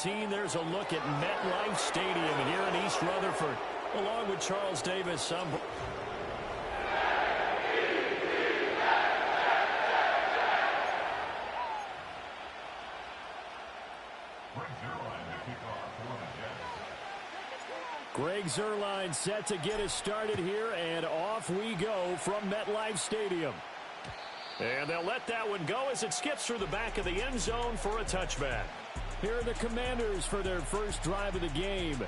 There's a look at MetLife Stadium here in East Rutherford, along with Charles Davis. Greg Zuerlein set to get us started here, and off we go from MetLife Stadium. And they'll let that one go as it skips through the back of the end zone for a touchback. Here are the Commanders for their first drive of the game.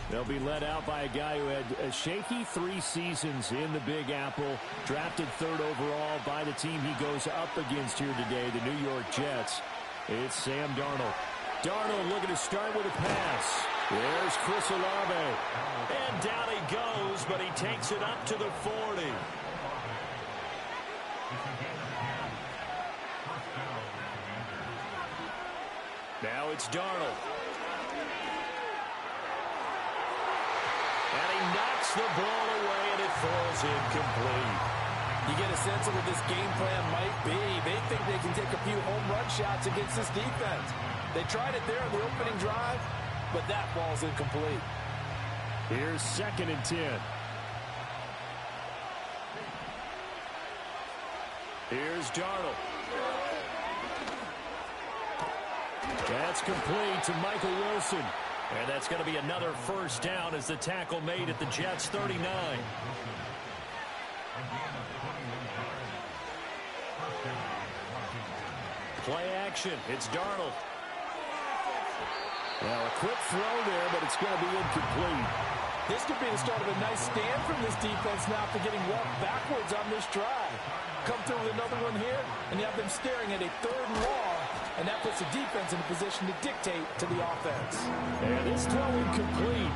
They'll be led out by a guy who had a shaky 3 seasons in the Big Apple, drafted 3rd overall by the team he goes up against here today, the New York Jets. It's Sam Darnold. Darnold looking to start with a pass. There's Chris Olave. And down he goes, but he takes it up to the 40. Now it's Darnold. And he knocks the ball away, and it falls incomplete. You get a sense of what this game plan might be. They think they can take a few home run shots against this defense. They tried it there in the opening drive, but that ball's incomplete. Here's 2nd and 10. Here's Darnold. That's complete to Michael Wilson. And that's going to be another first down as the tackle made at the Jets' 39. Play action. It's Darnold. Well, a quick throw there, but it's going to be incomplete. This could be the start of a nice stand from this defense now after getting walked backwards on this drive. Come through with another one here, and you have them staring at a 3rd and long, and that puts the defense in a position to dictate to the offense. And this throw incomplete.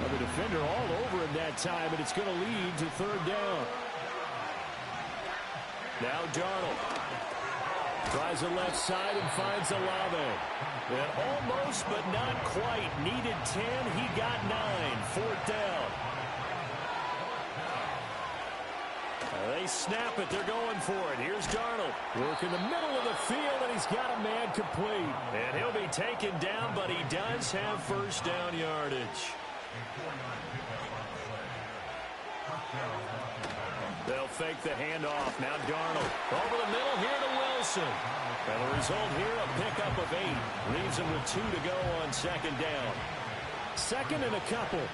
Well, the defender all over him that time, and it's going to lead to 3rd down. Now Darnold tries the left side and finds Olave. And almost, but not quite. Needed 10. He got 9. 4th down. They snap it. They're going for it. Here's Darnold. Work in the middle of the field, and he's got a man complete. And he'll be taken down, but he does have first down yardage. They'll fake the handoff. Now Darnold over the middle here to Wilson. And the result here, a pickup of 8. Leaves him with 2 to go on 2nd down. 2nd and a couple.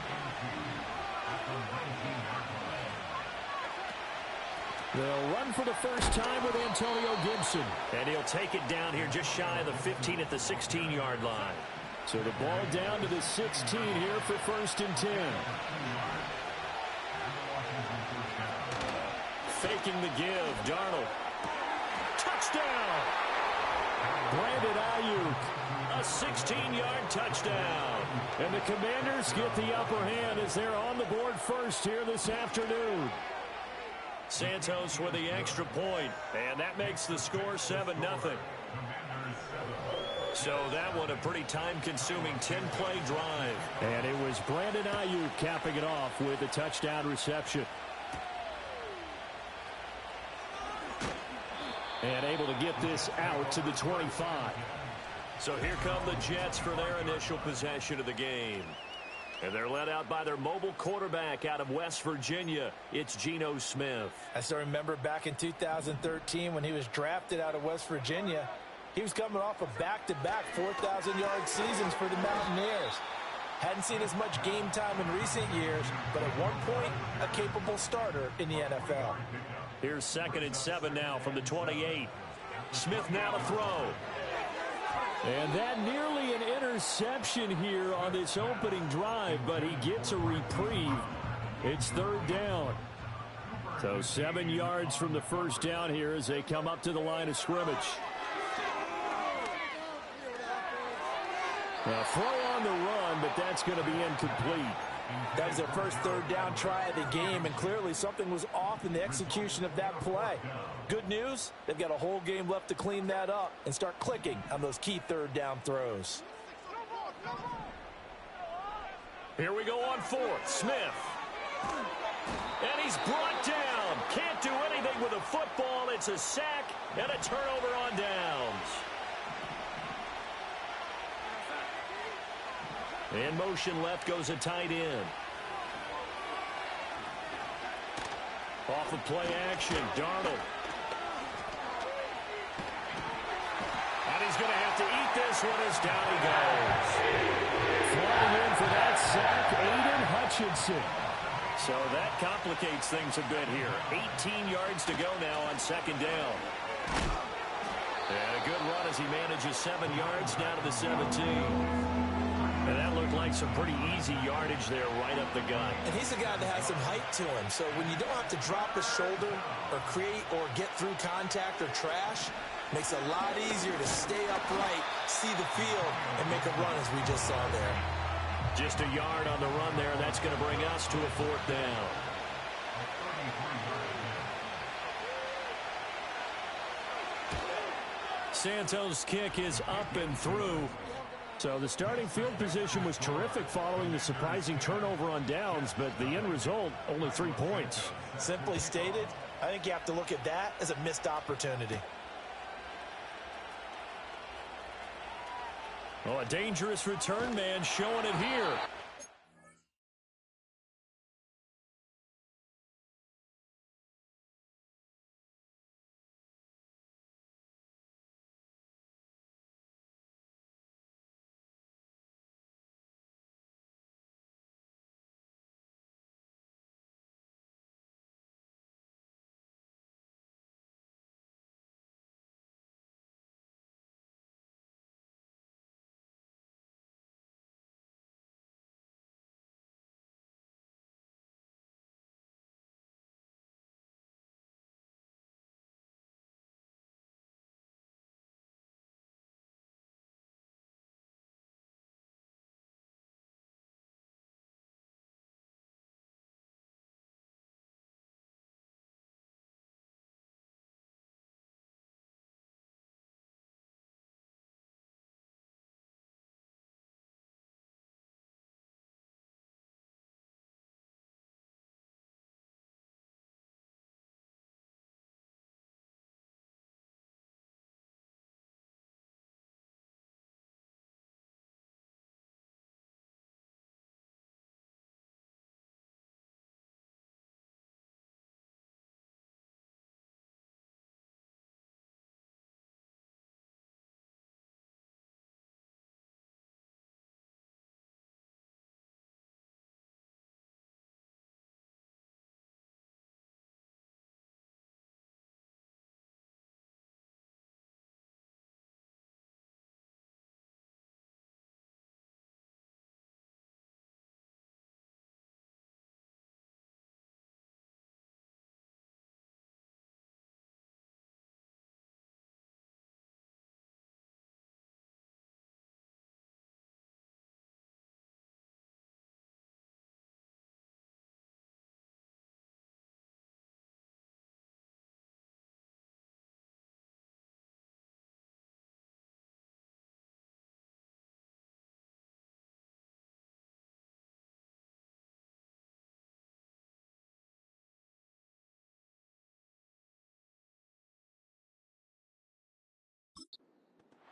They'll run for the first time with Antonio Gibson. And he'll take it down here just shy of the 15 at the 16-yard line. So the ball down to the 16 here for 1st and 10. Faking the give. Darnold. Touchdown! Brandon Ayuk. A 16-yard touchdown. And the Commanders get the upper hand as they're on the board first here this afternoon. Santos with the extra point, and that makes the score 7-0. So that one a pretty time-consuming 10-play drive. And it was Brandon Ayuk capping it off with a touchdown reception. And able to get this out to the 25. So here come the Jets for their initial possession of the game. And they're led out by their mobile quarterback out of West Virginia. It's Geno Smith. I still remember back in 2013 when he was drafted out of West Virginia. He was coming off of back-to-back 4,000-yard seasons for the Mountaineers. Hadn't seen as much game time in recent years, but at one point, a capable starter in the NFL. Here's 2nd and 7 now from the 28. Smith now to throw. And that nearly an interception here on this opening drive, but he gets a reprieve. It's 3rd down. So 7 yards from the first down here as they come up to the line of scrimmage. Now throw on the run, but that's going to be incomplete. That was their first 3rd down try of the game, and clearly something was off in the execution of that play. Good news, they've got a whole game left to clean that up and start clicking on those key 3rd down throws. Here we go on 4th. Smith. And he's brought down. Can't do anything with a football. It's a sack and a turnover on downs. In motion left goes a tight end. Off of play action, Darnold. And he's going to have to eat this one as down he goes. Flying in for that sack, Aiden Hutchinson. So that complicates things a bit here. 18 yards to go now on second down. And a good run as he manages 7 yards down to the 17. And that looked like some pretty easy yardage there right up the gut. And he's a guy that has some height to him. So when you don't have to drop his shoulder or create or get through contact or trash, makes it a lot easier to stay upright, see the field, and make a run as we just saw there. Just a yard on the run there. That's going to bring us to a fourth down. Santos' kick is up and through. So the starting field position was terrific following the surprising turnover on downs, but the end result, only 3 points. Simply stated, I think you have to look at that as a missed opportunity. Oh, a dangerous return man showing it here.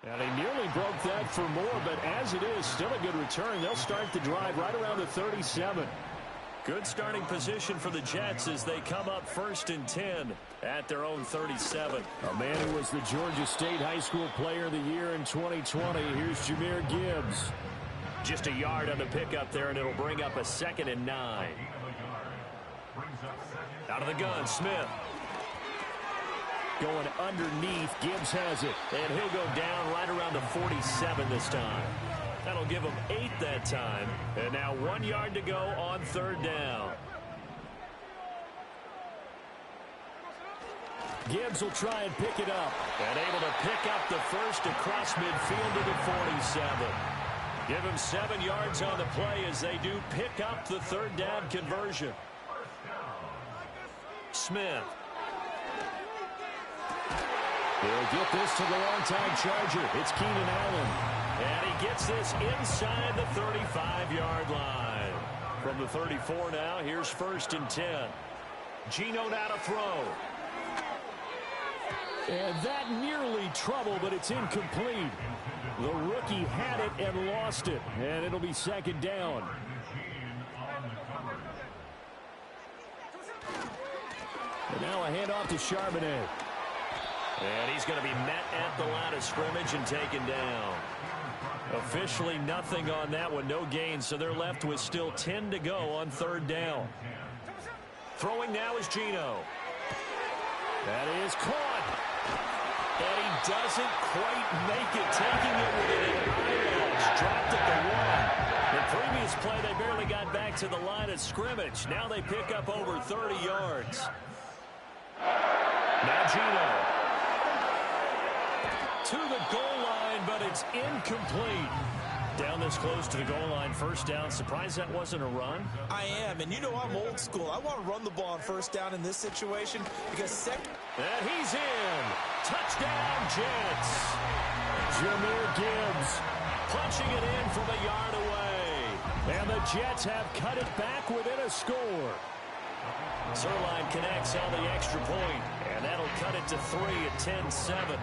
And he nearly broke that for more, but as it is, still a good return. They'll start the drive right around the 37. Good starting position for the Jets as they come up 1st and 10 at their own 37. A man who was the Georgia State High School Player of the Year in 2020. Here's Jahmyr Gibbs. Just a yard on the pickup there, and it'll bring up a 2nd and 9. Out of the gun, Smith. Going underneath, Gibbs has it. And he'll go down right around the 47 this time. That'll give him 8 that time. And now 1 yard to go on 3rd down. Gibbs will try and pick it up. And able to pick up the first across midfield to the 47. Give him 7 yards on the play as they do pick up the 3rd down conversion. Smith. He'll get this to the longtime Charger. It's Keenan Allen. And he gets this inside the 35-yard line. From the 34 now, here's 1st and 10. Geno now to throw. And that nearly trouble, but it's incomplete. The rookie had it and lost it, and it'll be second down. And now a handoff to Charbonnet. And he's going to be met at the line of scrimmage and taken down. Officially nothing on that one, no gain, so they're left with still 10 to go on third down. Throwing now is Geno. That is caught. And he doesn't quite make it, taking it within an eyelash. Dropped at the 1. The previous play, they barely got back to the line of scrimmage. Now they pick up over 30 yards. Now Geno. To the goal line, but it's incomplete. Down this close to the goal line, first down. Surprised that wasn't a run? I am, and you know I'm old school. I want to run the ball on first down in this situation because And he's in. Touchdown, Jets. Jahmyr Gibbs punching it in from a yard away. And the Jets have cut it back within a score. Zuerlein connects on the extra point, and that'll cut it to 3 at 10-7.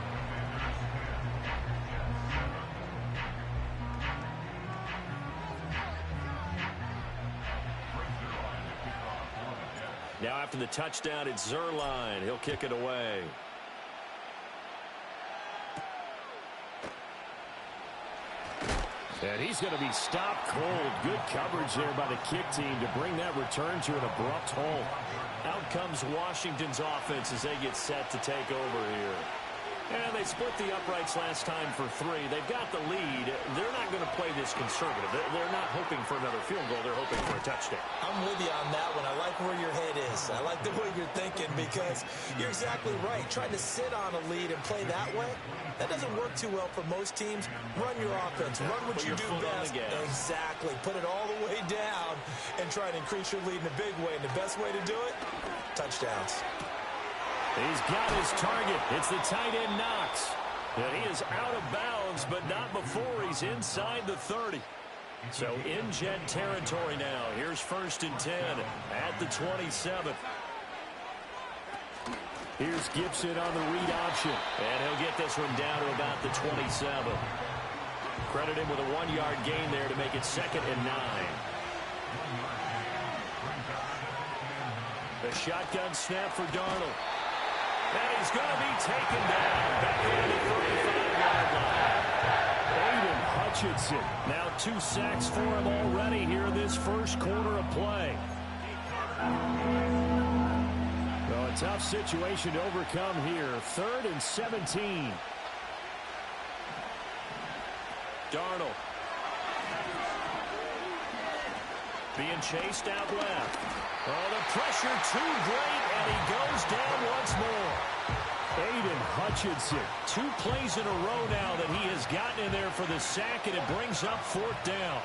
Now after the touchdown, it's Zuerlein. He'll kick it away. And he's going to be stopped cold. Good coverage there by the kick team to bring that return to an abrupt halt. Out comes Washington's offense as they get set to take over here. And they split the uprights last time for 3. They've got the lead. They're not going to play this conservative. They're not hoping for another field goal. They're hoping for a touchdown. I'm with you on that one. I like where your head is. I like the way you're thinking because you're exactly right. Trying to sit on a lead and play that way, that doesn't work too well for most teams. Run your offense. Run what you do best. Exactly. Put it all the way down and try to increase your lead in a big way. And the best way to do it, touchdowns. He's got his target. It's the tight end Knox. And he is out of bounds, but not before he's inside the 30. So in Jet territory now. Here's 1st and 10 at the 27. Here's Gibson on the read option. And he'll get this one down to about the 27. Credit him with a 1-yard gain there to make it 2nd and 9. The shotgun snap for Darnold. And he's going to be taken down back into the 35-yard line. Aiden Hutchinson. Now 2 sacks for him already here in this first quarter of play. Well, a tough situation to overcome here. 3rd and 17. Darnold. Being chased out left. Oh, the pressure too great, and he goes down once more. Aiden Hutchinson, 2 plays in a row now that he has gotten in there for the sack, and it brings up 4th down.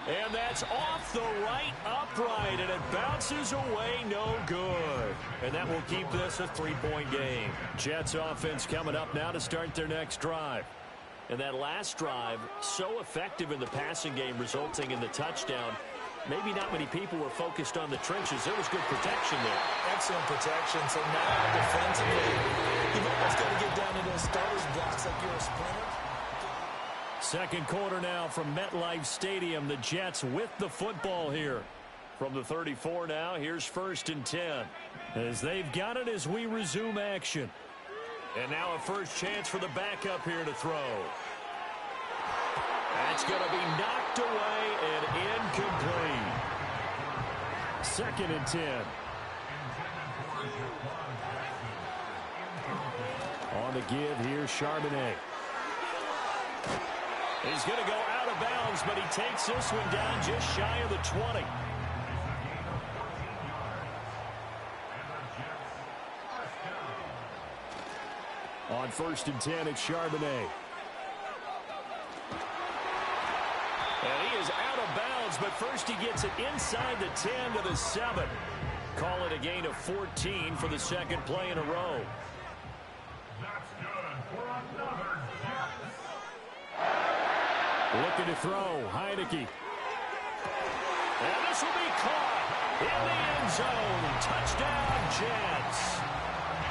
And that's off the right upright, and it bounces away no good. And that will keep this a 3-point game. Jets offense coming up now to start their next drive. And that last drive, so effective in the passing game, resulting in the touchdown. Maybe not many people were focused on the trenches. There was good protection there. Excellent protection. So now defensively, you've almost got to get down into those starter's blocks like you're a sprinter. Second quarter now from MetLife Stadium. The Jets with the football here. From the 34 now, here's 1st and 10. As they've got it as we resume action. And now a first chance for the backup here to throw. That's going to be knocked away and incomplete. 2nd and 10. On the give here, Charbonnet. He's going to go out of bounds, but he takes this one down just shy of the 20. On 1st and 10, it's Charbonnet. And he is out of bounds, but first he gets it inside the 10 to the 7. Call it a gain of 14 for the 2nd play in a row. Looking to throw, Heinicke. And this will be caught in the end zone. Touchdown, Jets.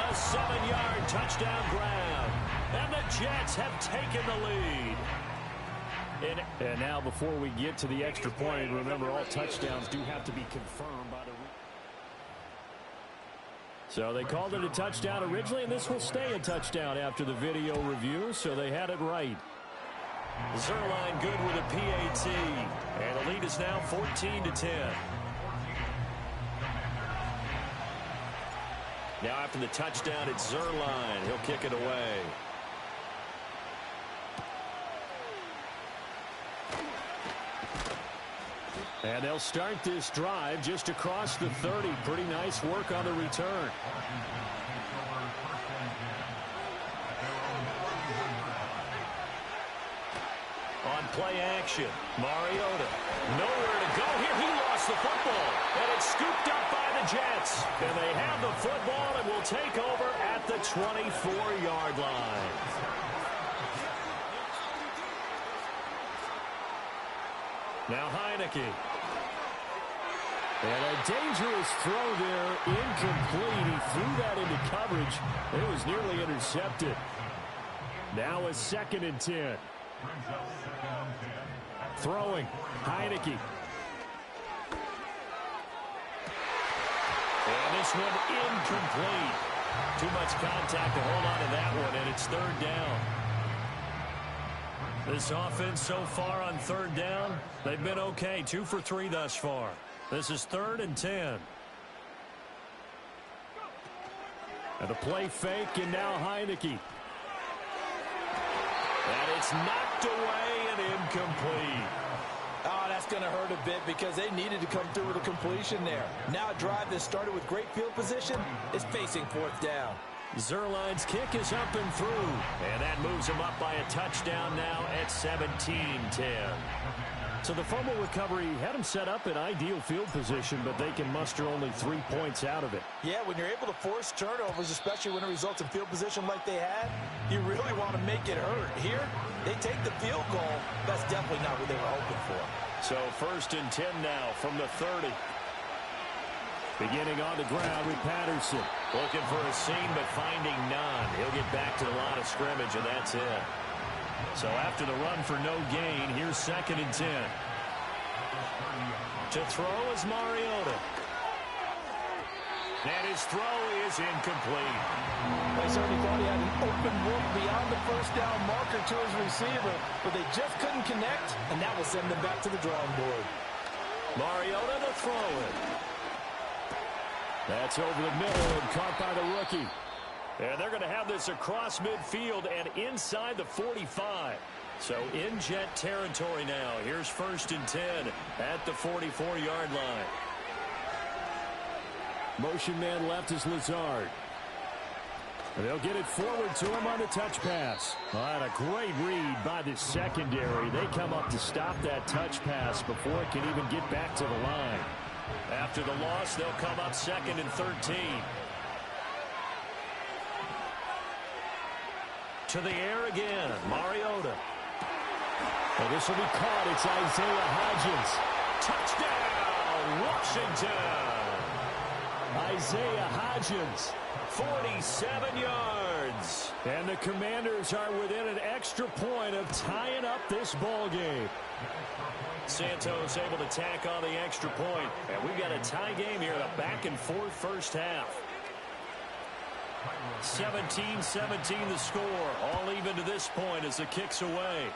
A 7-yard touchdown grab. And the Jets have taken the lead. And now before we get to the extra point, remember all touchdowns do have to be confirmed by the... So they called it a touchdown originally, and this will stay a touchdown after the video review, so they had it right. Zuerlein good with a PAT, and the lead is now 14-10. Now after the touchdown, it's Zuerlein. He'll kick it away. And they'll start this drive just across the 30. Pretty nice work on the return. On play action, Mariota. Nowhere to go here. He lost the football. And it's scooped up by the Jets. And they have the football and will take over at the 24-yard line. Now Heineke. And a dangerous throw there, incomplete. He threw that into coverage. It was nearly intercepted. Now a 2nd and 10. Throwing, Heineke. And this one incomplete. Too much contact to hold on to that one, and it's 3rd down. This offense so far on 3rd down, they've been okay. 2 for 3 thus far. This is 3rd and 10. And the play fake, and now Heineke. And it's knocked away and incomplete. Oh, that's going to hurt a bit because they needed to come through with a completion there. Now a drive that started with great field position is facing 4th down. Zuerlein's kick is up and through. And that moves him up by a touchdown now at 17-10. So the fumble recovery had him set up in ideal field position, but they can muster only 3 points out of it. Yeah, when you're able to force turnovers, especially when it results in field position like they had, you really want to make it hurt. Here, they take the field goal. That's definitely not what they were hoping for. So 1st and 10 now from the 30. Beginning on the ground with Patterson. Looking for a seam, but finding none. He'll get back to the line of scrimmage, and that's it. So after the run for no gain, here's 2nd and 10. To throw is Mariota. And his throw is incomplete. They certainly thought he had an open look beyond the 1st down marker to his receiver, but they just couldn't connect, and that will send them back to the drawing board. Mariota to throw it. That's over the middle and caught by the rookie. And they're going to have this across midfield and inside the 45. So in Jet territory now. Here's 1st and 10 at the 44-yard line. Motion man left is Lazard. And they'll get it forward to him on the touch pass. All right, a great read by the secondary. They come up to stop that touch pass before it can even get back to the line. After the loss, they'll come up 2nd and 13. To the air again, Mariota. Well, this will be caught. It's Isaiah Hodgins. Touchdown, Washington. Isaiah Hodgins, 47 yards. And the Commanders are within an extra point of tying up this ball game. Santos able to tack on the extra point. And we've got a tie game here, a back-and-forth first half. 17-17 the score. All even to this point as the kick's away.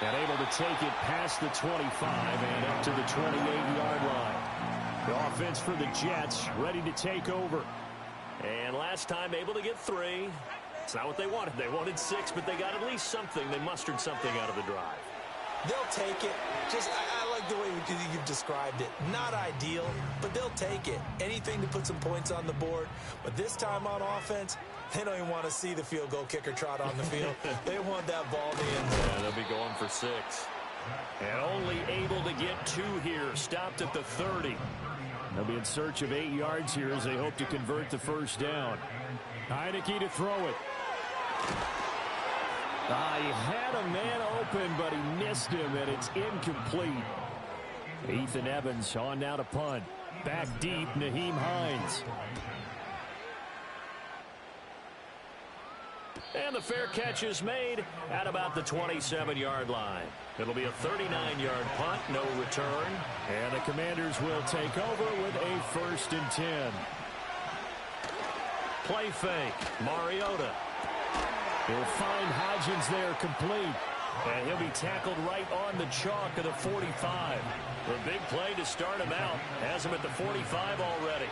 And able to take it past the 25 and up to the 28-yard line. The offense for the Jets ready to take over. And last time able to get 3. It's not what they wanted. They wanted 6, but they got at least something. They mustered something out of the drive. They'll take it. I like the way you've described it. Not ideal, but they'll take it. Anything to put some points on the board. But this time on offense, they don't even want to see the field goal kicker trot on the field. They want that ball in the end zone. Yeah, they'll be going for 6. And only able to get 2 here. Stopped at the 30. They'll be in search of 8 yards here as they hope to convert the first down. Heineke to throw it. He had a man open, but he missed him, and it's incomplete. Ethan Evans on now to punt. Back deep, Nyheim Hines. And the fair catch is made at about the 27-yard line. It'll be a 39-yard punt, no return. And the Commanders will take over with a 1st and 10. Play fake, Mariota. He'll find Hodgins there complete. And he'll be tackled right on the chalk of the 45. The big play to start him out. Has him at the 45 already.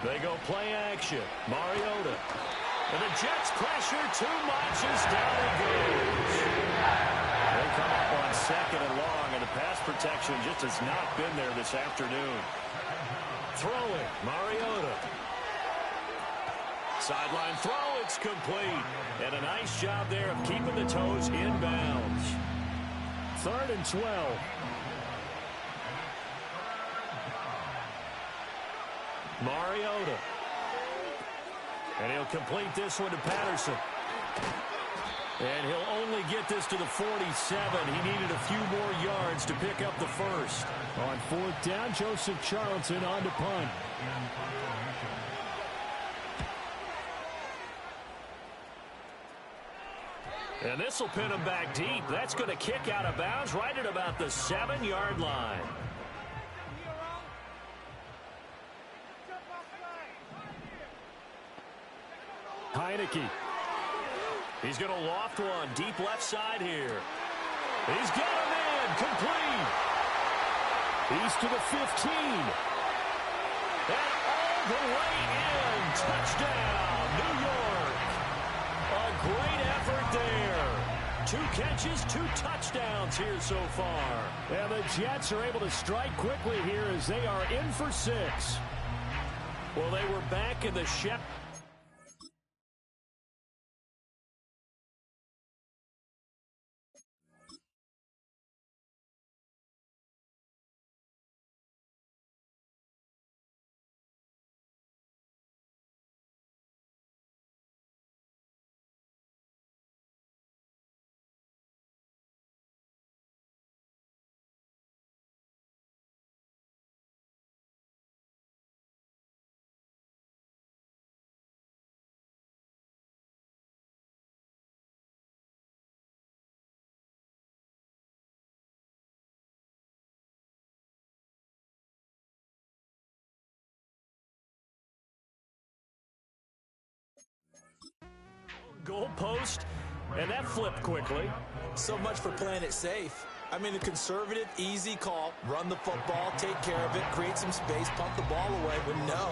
They go play action. Mariota. And the Jets pressure too much as down he goes. They come up on 2nd and long, and the pass protection just has not been there this afternoon. Throwing, Mariota. Sideline throw, it's complete. And a nice job there of keeping the toes in bounds. 3rd and 12. Mariota. And he'll complete this one to Patterson. And he'll only get this to the 47. He needed a few more yards to pick up the 1st. On 4th down, Joseph Charlton on to punt. And this will pin him back deep. That's going to kick out of bounds right at about the 7-yard line. Heineke. He's going to loft one deep left side here. He's got a man complete. He's to the 15. And all the way in. Touchdown, New York. A great effort there. 2 catches, 2 touchdowns here so far. And the Jets are able to strike quickly here as they are in for 6. Well, they were back in the Shep. Goalpost, and that flipped quickly. So much for playing it safe. I mean, a conservative, easy call. Run the football, take care of it, create some space, punt the ball away. But no,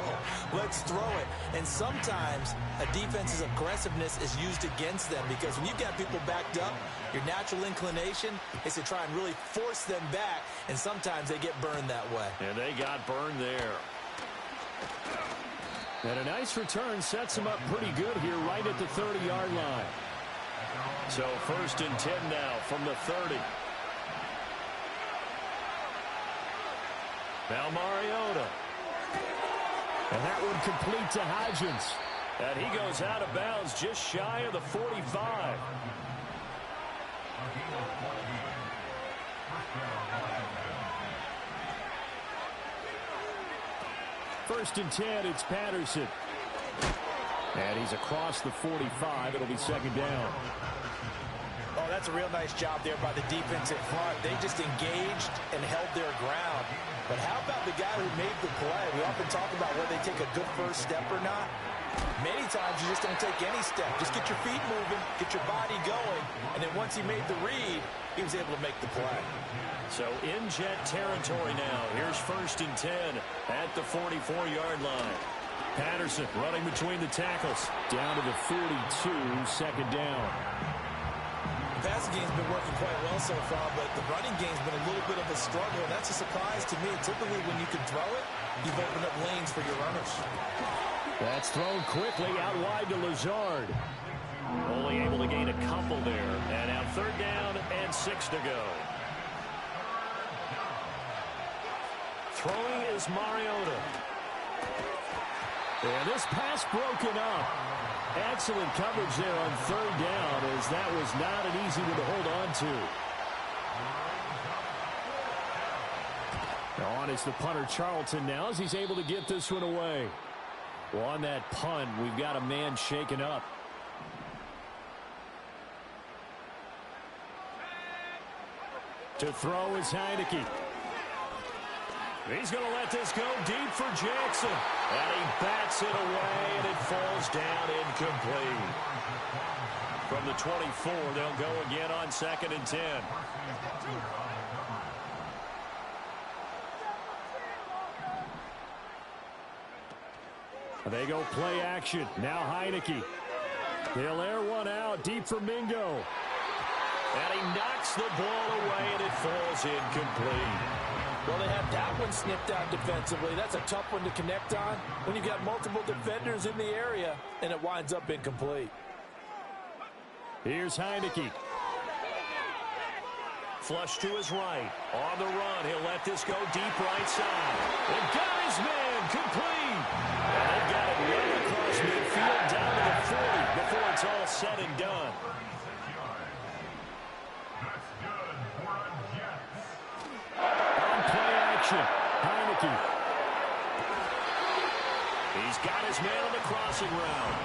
let's throw it. And sometimes a defense's aggressiveness is used against them because when you've got people backed up, your natural inclination is to try and really force them back, and sometimes they get burned that way. And they got burned there. And a nice return sets them up pretty good here right at the 30-yard line. So 1st and 10 now from the 30. Now Mariota. And that one complete to Hodgins. And he goes out of bounds just shy of the 45. First and 10, it's Patterson. And he's across the 45. It'll be 2nd down. Oh, that's a real nice job there by the defense in front. They just engaged and held their ground. But how about the guy who made the play? We often talk about whether they take a good first step or not. Many times you just don't take any step. Just get your feet moving, get your body going, and then once he made the read, he was able to make the play. So in Jet territory now. Here's 1st and 10 at the 44-yard line. Patterson running between the tackles. Down to the 42, 2nd down. The passing game's been working quite well so far, but the running game's been a little bit of a struggle, and that's a surprise to me. Typically, when you can throw it, you've opened up lanes for your runners. That's thrown quickly out wide to Lazard. Only able to gain a couple there. And now 3rd down and 6 to go. Throwing is Mariota. And this pass broken up. Excellent coverage there on third down, as that was not an easy one to hold on to. On is the punter, Charlton, now, as he's able to get this one away. Well, on that punt, we've got a man shaken up. To throw is Heineke. He's going to let this go deep for Jackson. And he bats it away, and it falls down incomplete. From the 24, they'll go again on 2nd and 10. They go play action. Now Heineke. They'll air one out deep for Mingo. And he knocks the ball away, and it falls incomplete. Well, they have that one snipped out defensively. That's a tough one to connect on when you've got multiple defenders in the area, and it winds up incomplete. Here's Heineke. Flush to his right. On the run, he'll let this go deep right side. And got his man complete. And they've got it right across midfield down to the 40 before it's all said and done. Heineke. He's got his man on the crossing route.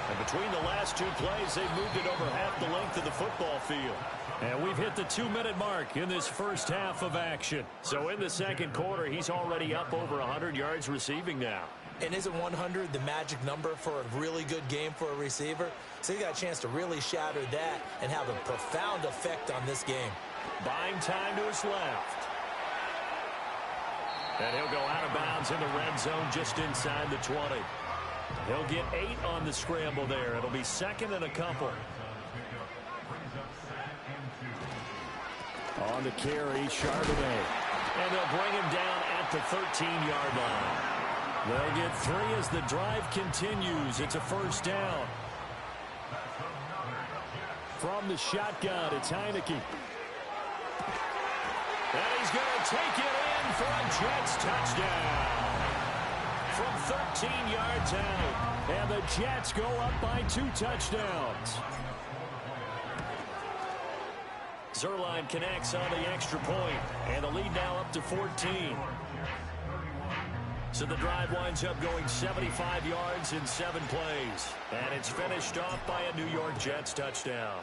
And between the last two plays, they've moved it over half the length of the football field. And we've hit the 2-minute mark in this first half of action. So in the second quarter, he's already up over 100 yards receiving now. And isn't 100 the magic number for a really good game for a receiver? So he got a chance to really shatter that and have a profound effect on this game. Buying time to his left. And he'll go out of bounds in the red zone just inside the 20. He'll get 8 on the scramble there. It'll be 2nd and a couple. On the carry, Charbonnet. And they'll bring him down at the 13-yard line. They'll get 3 as the drive continues. It's a first down. From the shotgun, it's Heineke. And he's going to take it in for a Jets touchdown. From 13 yards out. And the Jets go up by 2 touchdowns. Zuerlein connects on the extra point. And the lead now up to 14. So the drive winds up going 75 yards in 7 plays. And it's finished off by a New York Jets touchdown.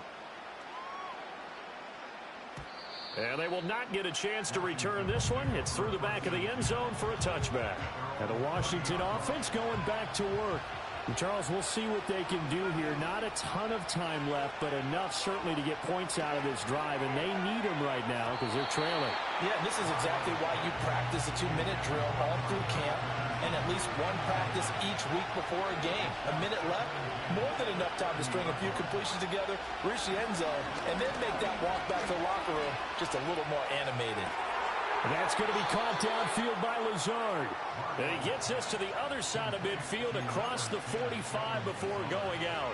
And they will not get a chance to return this one. It's through the back of the end zone for a touchback. And the Washington offense going back to work. And Charles, we'll see what they can do here. Not a ton of time left, but enough certainly to get points out of this drive. And they need them right now because they're trailing. Yeah, this is exactly why you practice a 2-minute drill all through camp and at least one practice each week before a game. A minute left, more than enough time to string a few completions together, reach the end zone, and then make that walk back to the locker room just a little more animated. And that's going to be caught downfield by Lazard. And he gets us to the other side of midfield across the 45 before going out.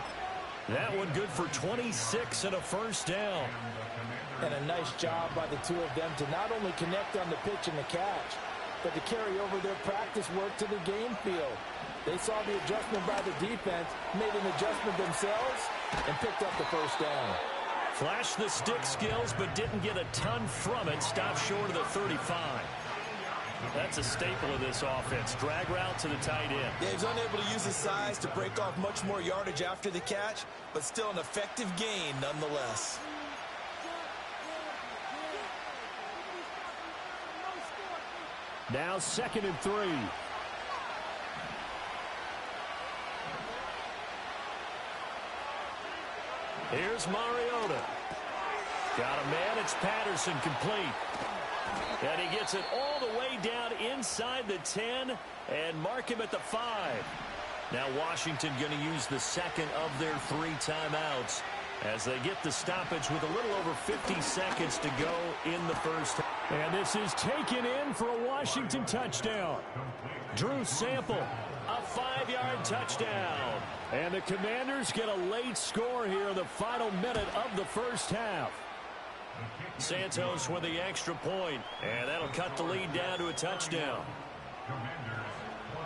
That one good for 26 and a first down. And a nice job by the two of them to not only connect on the pitch and the catch, but to carry over their practice work to the game field. They saw the adjustment by the defense, made an adjustment themselves, and picked up the first down. Flashed the stick skills, but didn't get a ton from it. Stopped short of the 35. That's a staple of this offense. Drag route to the tight end. Yeah, he's unable to use his size to break off much more yardage after the catch, but still an effective gain nonetheless. Now 2nd and 3. Here's Mariota. Got a man. It's Patterson complete. And he gets it all the way down inside the 10 and mark him at the 5. Now Washington going to use the second of their 3 timeouts as they get the stoppage with a little over 50 seconds to go in the first. And this is taken in for a Washington touchdown. Drew Sample, a 5-yard touchdown. And the Commanders get a late score here in the final minute of the first half. Santos with the extra point, and that'll cut the lead down to a touchdown.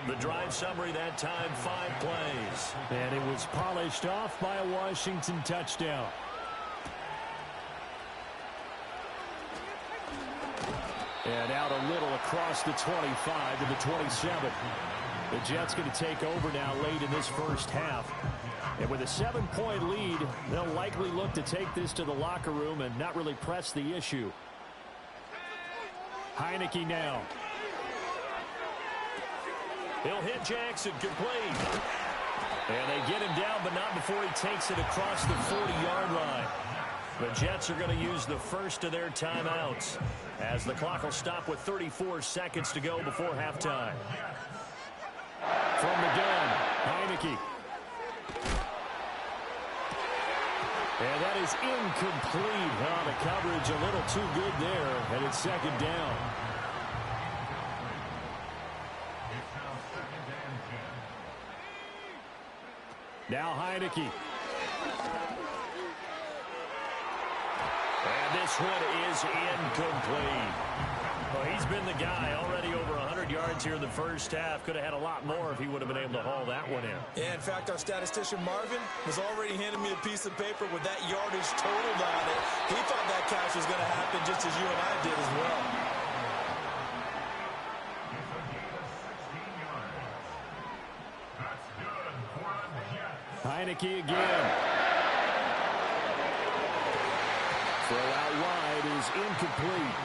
The drive summary that time, 5 plays. And it was polished off by a Washington touchdown. And out a little across the 25 to the 27. The Jets going to take over now late in this first half. And with a 7-point lead, they'll likely look to take this to the locker room and not really press the issue. Heineke now. He'll hit Jackson complete. And they get him down, but not before he takes it across the 40-yard line. The Jets are going to use the first of their timeouts as the clock will stop with 34 seconds to go before halftime. From the gun, Heineke. And that is incomplete. Oh, the coverage a little too good there, and it's second down. Now Heineke. And this one is incomplete. Well, he's been the guy already over 100 yards here in the first half. Could have had a lot more if he would have been able to haul that one in. Yeah, in fact, our statistician Marvin was already handing me a piece of paper with that yardage totaled on it. He thought that catch was going to happen just as you and I did as well. Heineke again. Throw out wide is incomplete.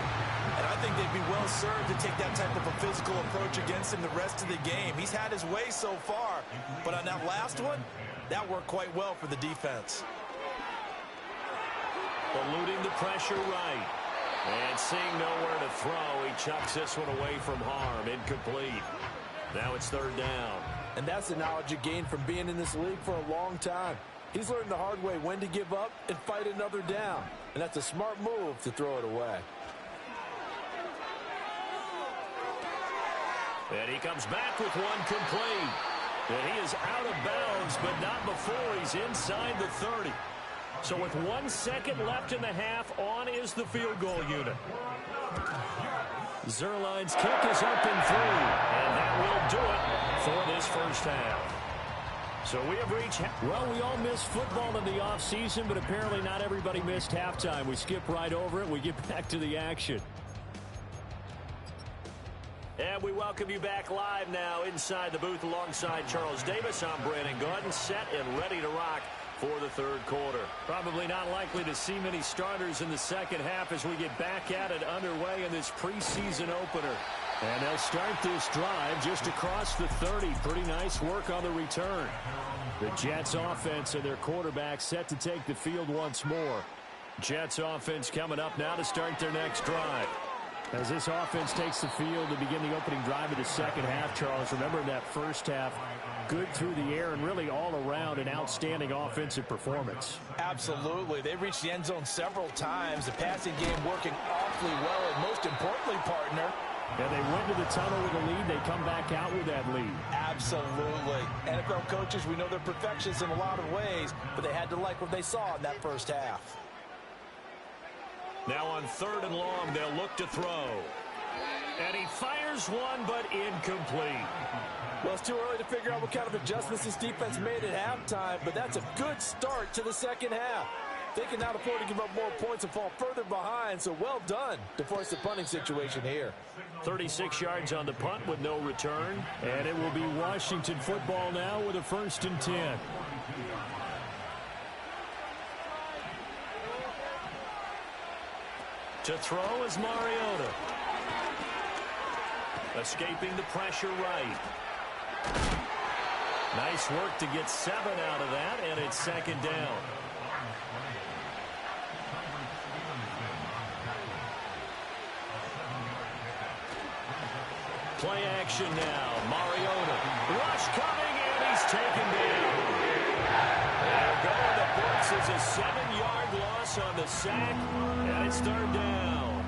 And I think they'd be well served to take that type of a physical approach against him the rest of the game. He's had his way so far, but on that last one, that worked quite well for the defense. Eluding the pressure right. And seeing nowhere to throw, he chucks this one away from harm. Incomplete. Now it's third down. And that's the knowledge you gain from being in this league for a long time. He's learned the hard way when to give up and fight another down. And that's a smart move to throw it away. And he comes back with one complete. And he is out of bounds, but not before he's inside the 30. So with 1 second left in the half, on is the field goal unit. Zuerlein's kick is up and through. And that will do it for this first half. So we have reached, well, we all missed football in the offseason, but apparently not everybody missed halftime. We skip right over it. We get back to the action. And we welcome you back live now inside the booth alongside Charles Davis. I'm Brandon Gaudin, set and ready to rock for the third quarter. Probably not likely to see many starters in the second half as we get back at it underway in this preseason opener. And they'll start this drive just across the 30. Pretty nice work on the return. The Jets offense and their quarterback set to take the field once more. Jets offense coming up now to start their next drive. As this offense takes the field to begin the opening drive of the second half, Charles, remember that first half, good through the air and really all around an outstanding offensive performance. Absolutely. They reached the end zone several times. The passing game working awfully well. And most importantly, partner, and they went to the tunnel with a lead. They come back out with that lead. Absolutely. NFL coaches, we know they're perfectionists in a lot of ways, but they had to like what they saw in that first half. Now on third and long, they'll look to throw. And he fires one, but incomplete. Well, it's too early to figure out what kind of adjustments this defense made at halftime, but that's a good start to the second half. They can now afford to give up more points and fall further behind, so well done to force the punting situation here. 36 yards on the punt with no return. And it will be Washington football now with a 1st and 10. To throw is Mariota. Escaping the pressure right. Nice work to get 7 out of that, and it's second down. Play action now. Mariota. Rush coming, and he's taken down. They're going to books as a 7-yard loss on the sack, and it's third down.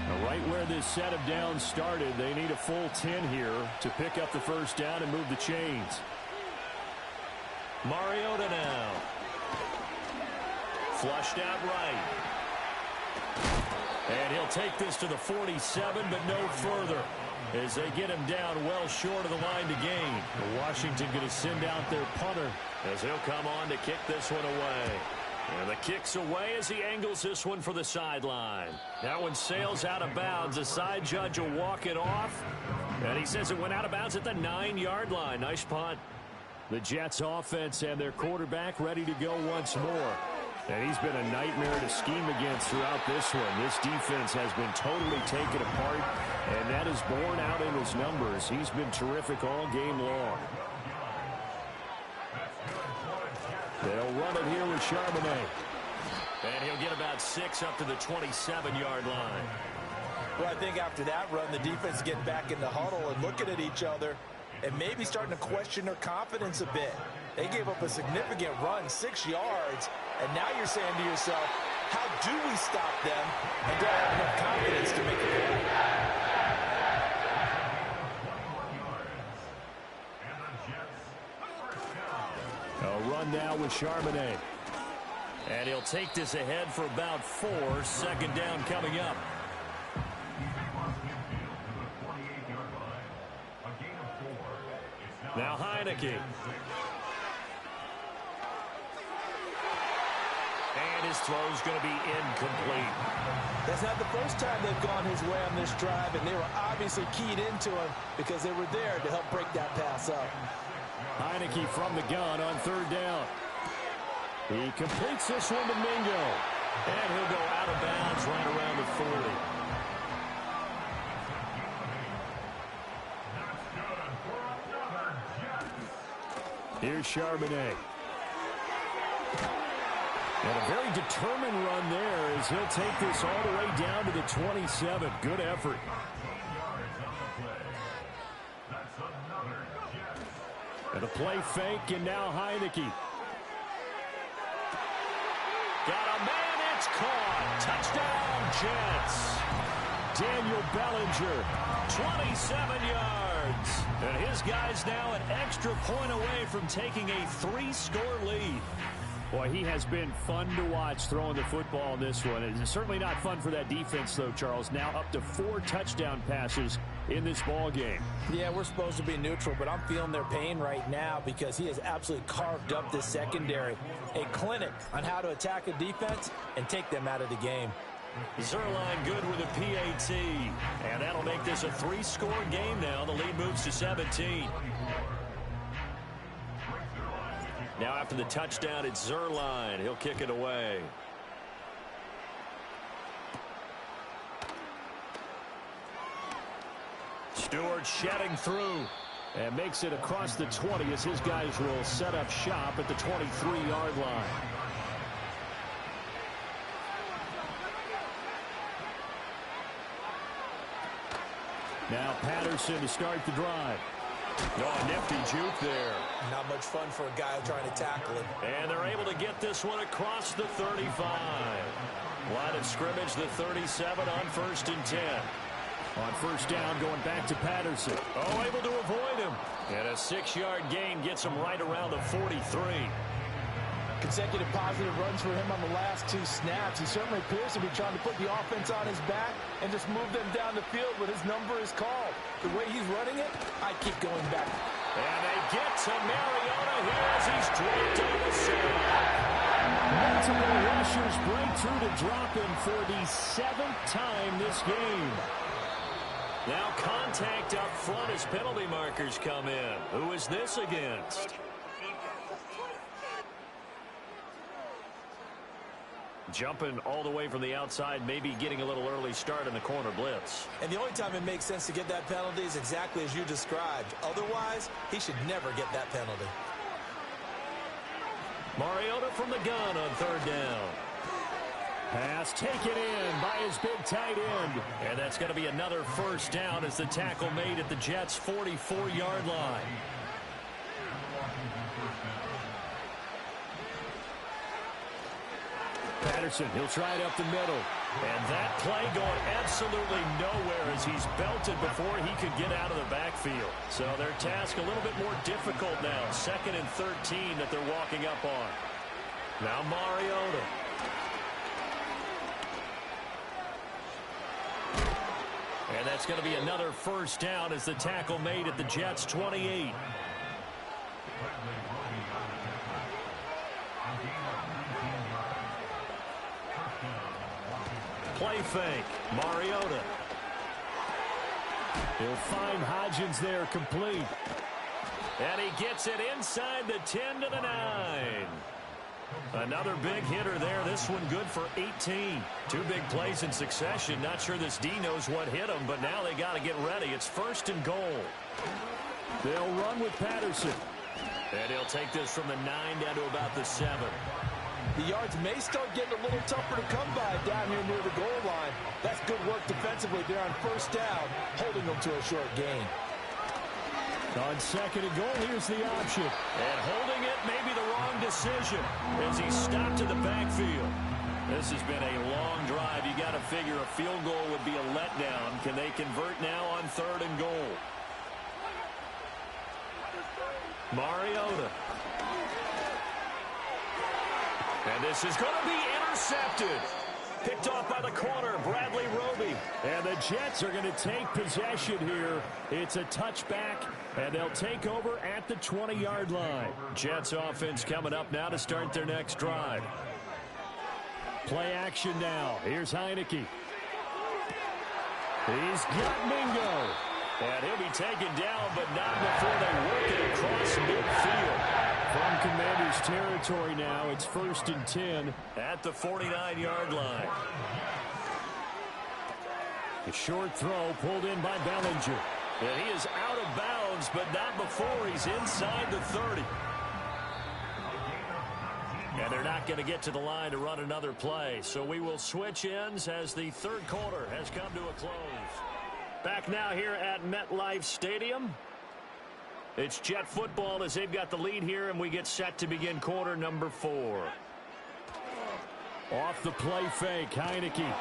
Now, right where this set of downs started, they need a full 10 here to pick up the first down and move the chains. Mariota now. Flushed out right. And he'll take this to the 47, but no further, as they get him down well short of the line to gain. Washington going to send out their punter, as he'll come on to kick this one away. And the kick's away as he angles this one for the sideline. That one sails out of bounds. The side judge will walk it off. And he says it went out of bounds at the 9-yard line. Nice punt. The Jets offense and their quarterback ready to go once more. And he's been a nightmare to scheme against throughout this one. This defense has been totally taken apart, and that is borne out in his numbers. He's been terrific all game long. They'll run it here with Charbonnet. And he'll get about 6 up to the 27-yard line. Well, I think after that run, the defense getting back in the huddle and looking at each other and maybe starting to question their confidence a bit. They gave up a significant run, 6 yards, and now you're saying to yourself, how do we stop them and don't have enough confidence to make it work? A run now with Charbonnet. And he'll take this ahead for about 4. Second down coming up. Now Heineke. And his throw's going to be incomplete. That's not the first time they've gone his way on this drive, and they were obviously keyed into him because they were there to help break that pass up. Heineke from the gun on third down. He completes this one to Mingo. And he'll go out of bounds right around the 40. Here's Charbonnet. And a very determined run there as he'll take this all the way down to the 27. Good effort. And a play fake, and now Heineke. Got a man, it's caught. Touchdown, Jets. Daniel Bellinger. 27 yards. And his guys now an extra point away from taking a 3-score lead. Boy, he has been fun to watch throwing the football in this one. It's certainly not fun for that defense, though, Charles. Now up to 4 touchdown passes in this ball game. Yeah, we're supposed to be neutral, but I'm feeling their pain right now because he has absolutely carved up this secondary. A clinic on how to attack a defense and take them out of the game. Zuerlein good with a PAT. And that'll make this a 3-score game now. The lead moves to 17. Now after the touchdown, it's Zuerlein. He'll kick it away. Stewart shedding through. And makes it across the 20 as his guys will set up shop at the 23-yard line. Now Patterson to start the drive. Oh, nifty juke there. Not much fun for a guy trying to tackle him. And they're able to get this one across the 35. Line of scrimmage, the 37 on 1st and 10. On first down, going back to Patterson. Oh, able to avoid him. And a 6-yard gain gets him right around the 43. Consecutive positive runs for him on the last 2 snaps. He certainly appears to be trying to put the offense on his back and just move them down the field when his number is called. The way he's running it, I keep going back. And they get to Mariota here as he's dropped on the side. Multiple rushers break through to drop him for the 7th time this game. Now contact up front as penalty markers come in. Who is this against? Jumping all the way from the outside, maybe getting a little early start in the corner blitz. And the only time it makes sense to get that penalty is exactly as you described. Otherwise, he should never get that penalty. Mariota from the gun on 3rd down. Pass taken in by his big tight end. And that's going to be another first down as the tackle made at the Jets' 44-yard line. Patterson, he'll try it up the middle. And that play going absolutely nowhere as he's belted before he could get out of the backfield. So their task a little bit more difficult now. 2nd and 13 that they're walking up on. Now Mariota. And that's going to be another first down as the tackle made at the Jets' 28. Play fake. Mariota. He'll find Hodgins there complete. And he gets it inside the 10 to the 9. Another big hitter there. This one good for 18. Two big plays in succession. Not sure this D knows what hit him, but now they got to get ready. It's 1st and goal. They'll run with Patterson. And he'll take this from the 9 down to about the 7. The yards may start getting a little tougher to come by down here near the goal line. That's good work defensively there on 1st down, holding them to a short gain. On 2nd and goal, here's the option. And holding it may be the wrong decision as he stopped in the backfield. This has been a long drive. You got to figure a field goal would be a letdown. Can they convert now on 3rd and goal? Mariota. And this is going to be intercepted. Picked off by the corner, Bradley Roby. And the Jets are going to take possession here. It's a touchback, and they'll take over at the 20-yard line. Jets offense coming up now to start their next drive. Play action now. Here's Heineke. He's got Mingo. And he'll be taken down, but not before they work it across midfield. From Commanders territory now, it's 1st and 10. At the 49-yard line. A short throw pulled in by Bellinger. And he is out of bounds, but not before he's inside the 30. And they're not going to get to the line to run another play. So we will switch ends as the 3rd quarter has come to a close. Back now here at MetLife Stadium. It's Jet football as they've got the lead here, and we get set to begin quarter number 4. Off the play fake, Heineke.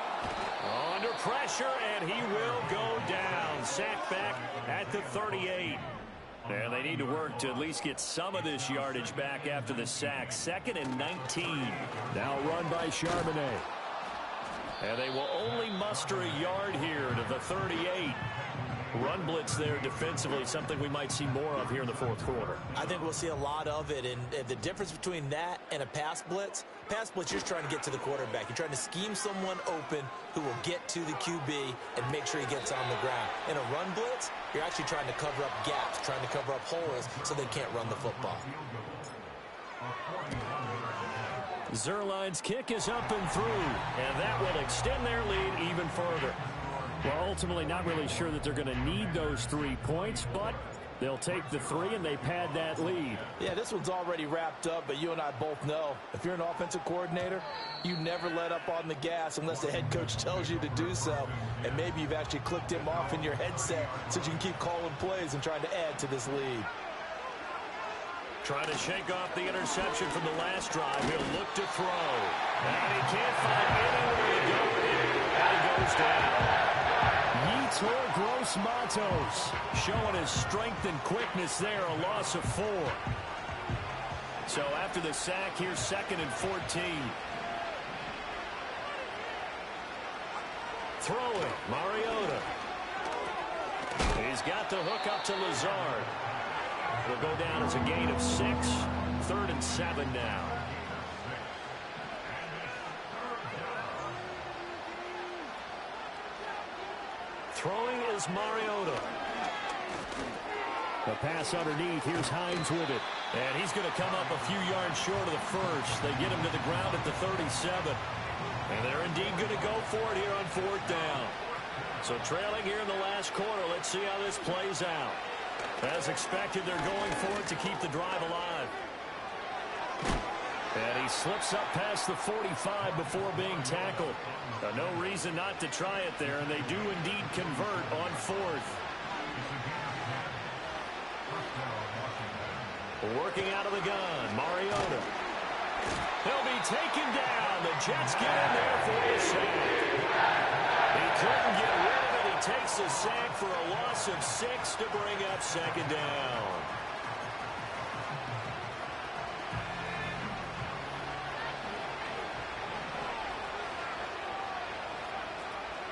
Under pressure, and he will go down. Sacked back at the 38. And they need to work to at least get some of this yardage back after the sack. 2nd and 19. Now run by Charbonnet. And they will only muster a yard here to the 38. Run blitz there defensively, something we might see more of here in the 4th quarter. I think we'll see a lot of it, and the difference between that and a pass blitz, you're just trying to get to the quarterback. You're trying to scheme someone open who will get to the QB and make sure he gets on the ground. In a run blitz, you're actually trying to cover up gaps, trying to cover up holes so they can't run the football. Zuerlein's kick is up and through, and that will extend their lead even further. Well, ultimately not really sure that they're going to need those 3 points, but they'll take the 3 and they pad that lead. Yeah, this one's already wrapped up, but you and I both know if you're an offensive coordinator, you never let up on the gas unless the head coach tells you to do so. And maybe you've actually clicked him off in your headset so you can keep calling plays and trying to add to this lead. Trying to shake off the interception from the last drive. He'll look to throw. And he can't find anywhere to go with it. And he goes down. Yetur Gross-Matos showing his strength and quickness there, a loss of 4. So after the sack, here's 2nd and 14. Throwing, Mariota. He's got the hook up to Lazard. It'll go down as a gain of 6. 3rd and 7 now. Throwing is Mariota. The pass underneath. Here's Hines with it. And he's going to come up a few yards short of the first. They get him to the ground at the 37. And they're indeed going to go for it here on 4th down. So trailing here in the last quarter. Let's see how this plays out. As expected, they're going for it to keep the drive alive. And he slips up past the 45 before being tackled. No reason not to try it there, and they do indeed convert on 4th. Working out of the gun, Mariota. He'll be taken down. The Jets get in there for a sack. He couldn't get rid of it. He takes the sack for a loss of 6 to bring up 2nd down.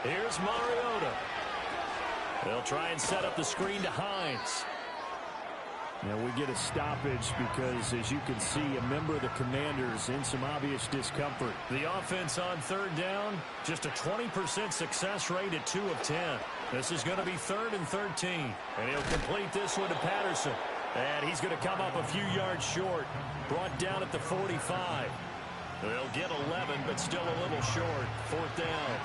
Here's Mariota. They'll try and set up the screen to Hines. Now we get a stoppage because, as you can see, a member of the Commanders in some obvious discomfort. The offense on third down, just a 20% success rate at 2 of 10. This is going to be 3rd and 13. And he'll complete this one to Patterson. And he's going to come up a few yards short. Brought down at the 45. They'll get 11, but still a little short. 4th down.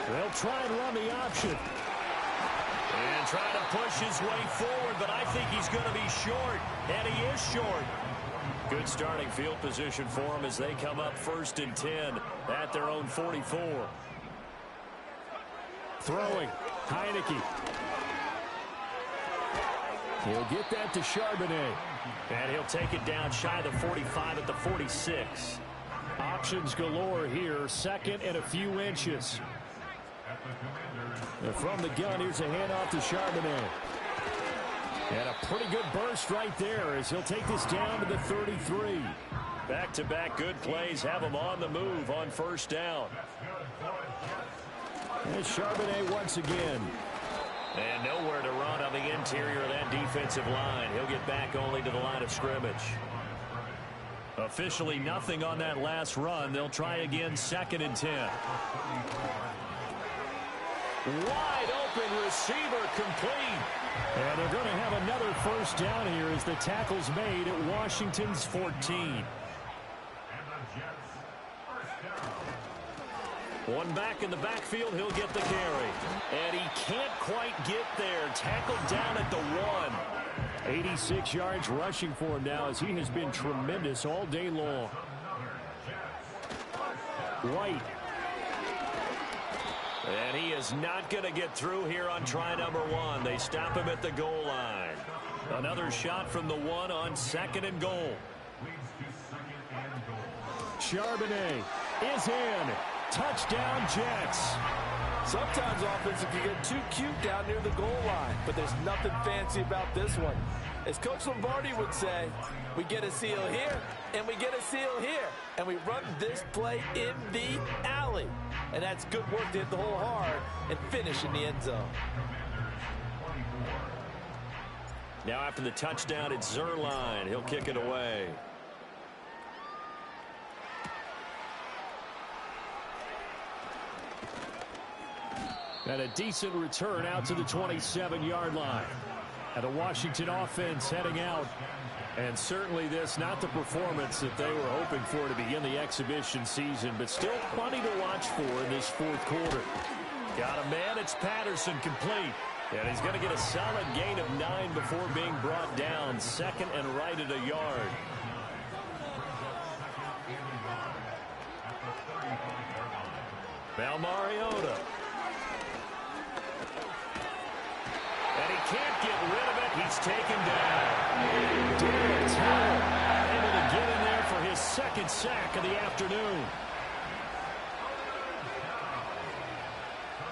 They'll try and run the option. And trying to push his way forward, but I think he's going to be short. And he is short. Good starting field position for him as they come up 1st and 10 at their own 44. Throwing. Heineke. He'll get that to Charbonnet. And he'll take it down shy of the 45 at the 46. Options galore here. 2nd and a few inches. And from the gun, here's a handoff to Charbonnet. And a pretty good burst right there as he'll take this down to the 33. Back-to-back good plays have him on the move on 1st down. And Charbonnet once again. And nowhere to run on the interior of that defensive line. He'll get back only to the line of scrimmage. Officially nothing on that last run. They'll try again 2nd and 10. Wide open receiver complete. And they're going to have another 1st down here as the tackle's made at Washington's 14. One back in the backfield, he'll get the carry. And he can't quite get there. Tackled down at the 1. 86 yards rushing for him now as he has been tremendous all day long. White. And he is not going to get through here on try number 1. They stop him at the goal line. Another shot from the 1 on 2nd and goal. Charbonnet is in. Touchdown, Jets. Sometimes offense can get too cute down near the goal line, but there's nothing fancy about this one. As Coach Lombardi would say, we get a seal here, and we get a seal here, and we run this play in the alley. And that's good work to hit the hole hard and finish in the end zone. Now after the touchdown, it's Zuerlein. He'll kick it away. And a decent return out to the 27-yard line. And a Washington offense heading out. And certainly this, not the performance that they were hoping for to begin the exhibition season, but still plenty to watch for in this 4th quarter. Got a man, it's Patterson complete. And he's going to get a solid gain of 9 before being brought down. 2nd and right at a yard. Now Mariota. And he can't get rid of it. He's taken down. Darren Taylor able to get in there for his 2nd sack of the afternoon.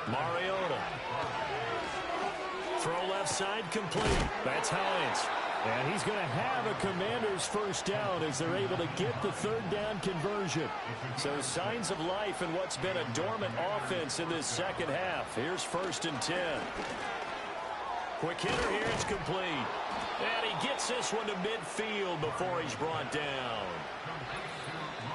Mariota. Throw left side complete. That's Hines. And he's going to have a Commander's 1st down as they're able to get the 3rd down conversion. So signs of life in what's been a dormant offense in this 2nd half. Here's 1st and 10. Quick hitter here, it's complete. And he gets this one to midfield before he's brought down.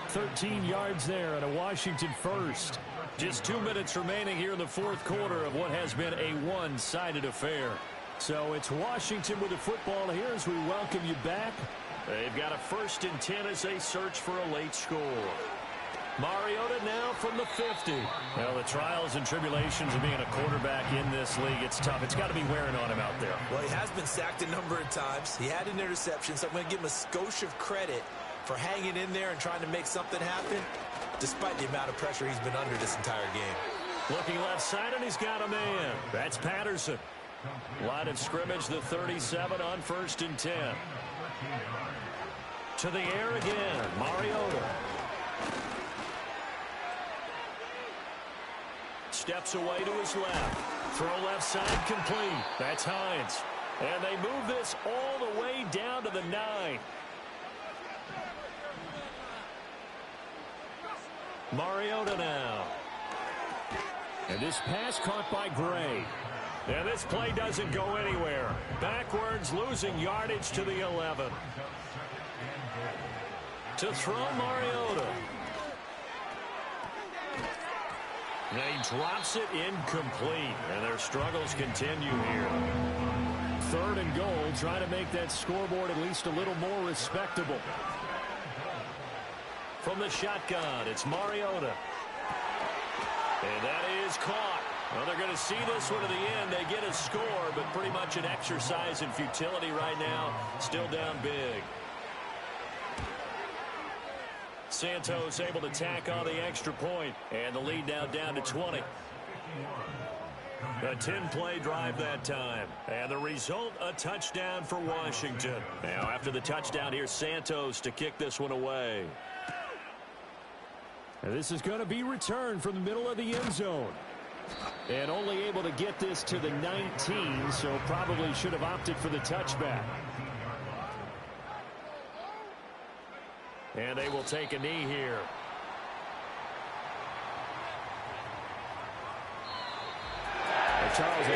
13 yards there and a Washington 1st. Just 2 minutes remaining here in the 4th quarter of what has been a one-sided affair. So it's Washington with the football here as we welcome you back. They've got a 1st and 10 as they search for a late score. Mariota now from the 50. Well, the trials and tribulations of being a quarterback in this league, it's tough. It's got to be wearing on him out there. Well, he has been sacked a number of times. He had an interception, so I'm going to give him a skosh of credit for hanging in there and trying to make something happen, despite the amount of pressure he's been under this entire game. Looking left side, and he's got a man. That's Patterson. Line of scrimmage, the 37 on 1st and 10. To the air again, Mariota. Steps away to his left. Throw left side complete. That's Hines. And they move this all the way down to the 9. Mariota now. And this pass caught by Gray. And this play doesn't go anywhere. Backwards, losing yardage to the 11. To throw Mariota. And he drops it incomplete. And their struggles continue here. 3rd and goal, trying to make that scoreboard at least a little more respectable. From the shotgun, it's Mariota. And that is caught. Well, they're going to see this one to the end. They get a score, but pretty much an exercise in futility right now. Still down big. Santos able to tack on the extra point, and the lead now down to 20. A 10-play drive that time, and the result, a touchdown for Washington. Now, after the touchdown, here's Santos to kick this one away. And this is going to be returned from the middle of the end zone. And only able to get this to the 19, so probably should have opted for the touchback. And they will take a knee here. Charles,